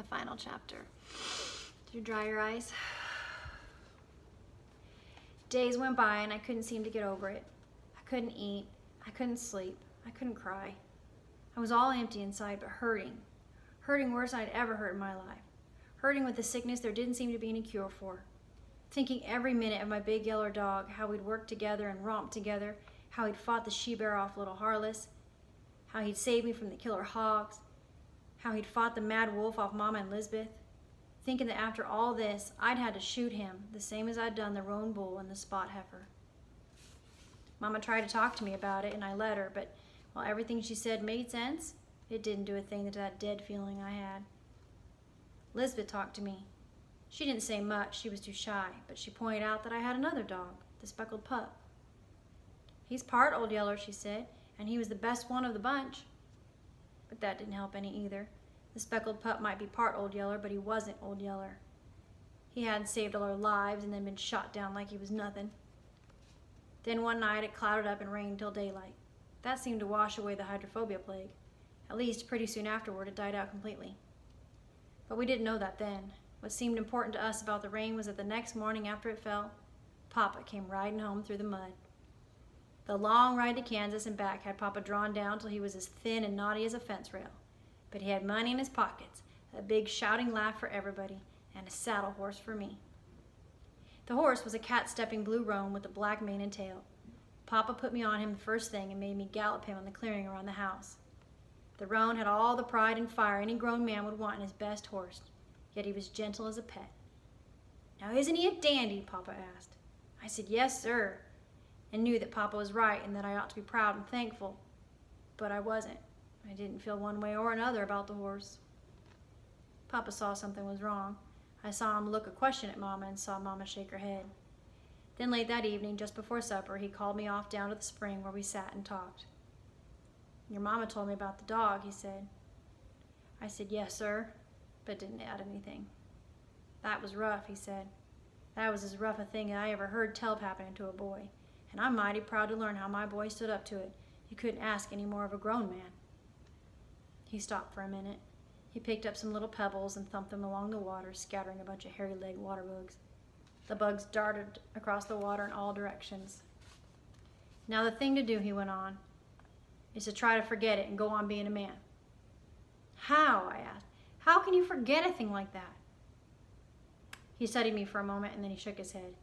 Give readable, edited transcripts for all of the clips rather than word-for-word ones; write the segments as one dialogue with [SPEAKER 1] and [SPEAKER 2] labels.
[SPEAKER 1] the final chapter. Did you dry your eyes? Days went by and I couldn't seem to get over it. I couldn't eat, I couldn't sleep, I couldn't cry. I was all empty inside, but hurting. Hurting worse than I'd ever hurt in my life. Hurting with a sickness there didn't seem to be any cure for. Thinking every minute of my big yellow dog, how we'd worked together and romped together, how he'd fought the she-bear off little Harless, how he'd saved me from the killer hogs, how he'd fought the mad wolf off Mama and Lisbeth. Thinking that after all this, I'd had to shoot him, the same as I'd done the roan bull and the spot heifer. Mama tried to talk to me about it, and I let her, but while everything she said made sense, it didn't do a thing to that dead feeling I had. Lisbeth talked to me. She didn't say much, she was too shy, but she pointed out that I had another dog, the speckled pup. He's part Old Yeller, she said, and he was the best one of the bunch. But that didn't help any either. The speckled pup might be part Old Yeller, but he wasn't Old Yeller. He hadn't saved all our lives and then been shot down like he was nothing. Then one night it clouded up and rained till daylight. That seemed to wash away the hydrophobia plague. At least pretty soon afterward it died out completely. But we didn't know that then. What seemed important to us about the rain was that the next morning after it fell, Papa came riding home through the mud. The long ride to Kansas and back had Papa drawn down till he was as thin and knotty as a fence rail. But he had money in his pockets, a big shouting laugh for everybody, and a saddle horse for me. The horse was a cat-stepping blue roan with a black mane and tail. Papa put me on him the first thing and made me gallop him on the clearing around the house. The roan had all the pride and fire any grown man would want in his best horse, yet he was gentle as a pet. "Now isn't he a dandy?" Papa asked. I said, "Yes, sir," and knew that Papa was right and that I ought to be proud and thankful. But I wasn't. I didn't feel one way or another about the horse. Papa saw something was wrong. I saw him look a question at Mama and saw Mama shake her head. Then late that evening, just before supper, he called me off down to the spring where we sat and talked. "Your Mama told me about the dog," he said. I said, "Yes, sir," but didn't add anything. "That was rough," he said. "That was as rough a thing I ever heard tell of happening to a boy, and I'm mighty proud to learn how my boy stood up to it. You couldn't ask any more of a grown man." He stopped for a minute. He picked up some little pebbles and thumped them along the water, scattering a bunch of hairy-legged water bugs. The bugs darted across the water in all directions. "Now the thing to do," he went on, "is to try to forget it and go on being a man." "How?" I asked. "How can you forget a thing like that?" He studied me for a moment and then he shook his head.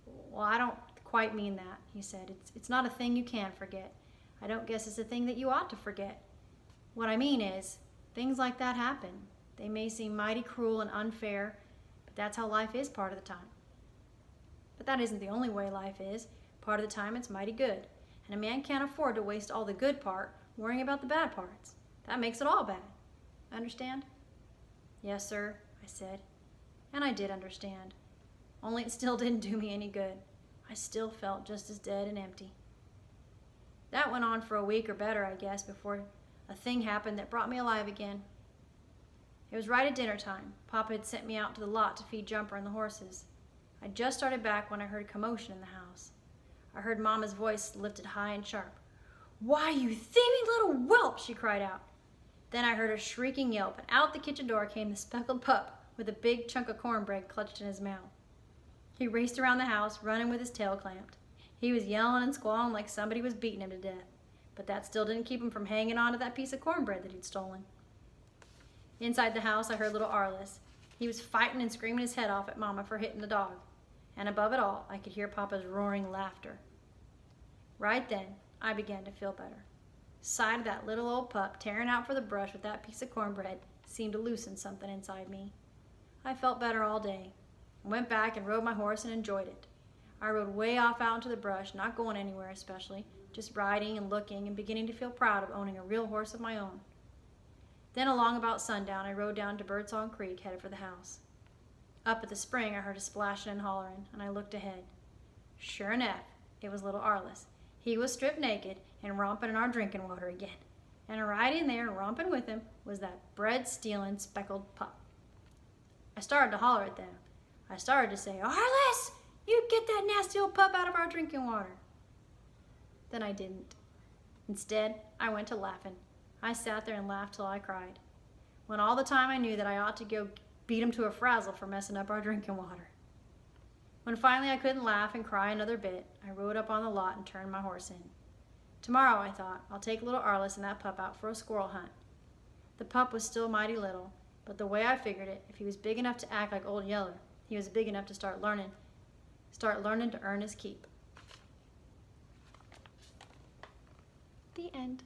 [SPEAKER 1] "Well, I don't quite mean that," he said. It's not a thing you can forget. I don't guess it's a thing that you ought to forget. What I mean is, things like that happen. They may seem mighty cruel and unfair, but that's how life is part of the time. But that isn't the only way life is. Part of the time it's mighty good, and a man can't afford to waste all the good part worrying about the bad parts. That makes it all bad. Understand? "Yes, sir," I said, and I did understand. Only it still didn't do me any good. I still felt just as dead and empty. That went on for a week or better, I guess, before a thing happened that brought me alive again. It was right at dinner time. Papa had sent me out to the lot to feed Jumper and the horses. I just started back when I heard a commotion in the house. I heard Mama's voice lifted high and sharp. "Why, you thieving little whelp!" she cried out. Then I heard a shrieking yelp, and out the kitchen door came the speckled pup with a big chunk of cornbread clutched in his mouth. He raced around the house, running with his tail clamped. He was yelling and squalling like somebody was beating him to death, but that still didn't keep him from hanging on to that piece of cornbread that he'd stolen. Inside the house, I heard little Arliss. He was fighting and screaming his head off at Mama for hitting the dog. And above it all, I could hear Papa's roaring laughter. Right then, I began to feel better. Sight of that little old pup tearing out for the brush with that piece of cornbread seemed to loosen something inside me. I felt better all day. I went back and rode my horse and enjoyed it. I rode way off out into the brush, not going anywhere especially, just riding and looking and beginning to feel proud of owning a real horse of my own. Then along about sundown, I rode down to Birdsong Creek, headed for the house. Up at the spring, I heard a splashing and hollering, and I looked ahead. Sure enough, it was little Arliss. He was stripped naked and romping in our drinking water again. And right in there, romping with him, was that bread-stealing speckled pup. I started to holler at them. I started to say, "Arliss, you get that nasty old pup out of our drinking water." Then I didn't. Instead, I went to laughing. I sat there and laughed till I cried. when all the time I knew that I ought to go beat him to a frazzle for messing up our drinking water. When finally I couldn't laugh and cry another bit, I rode up on the lot and turned my horse in. Tomorrow, I thought, I'll take little Arliss and that pup out for a squirrel hunt. The pup was still mighty little, but the way I figured it, if he was big enough to act like Old Yeller, he was big enough to start learning to earn his keep. The end.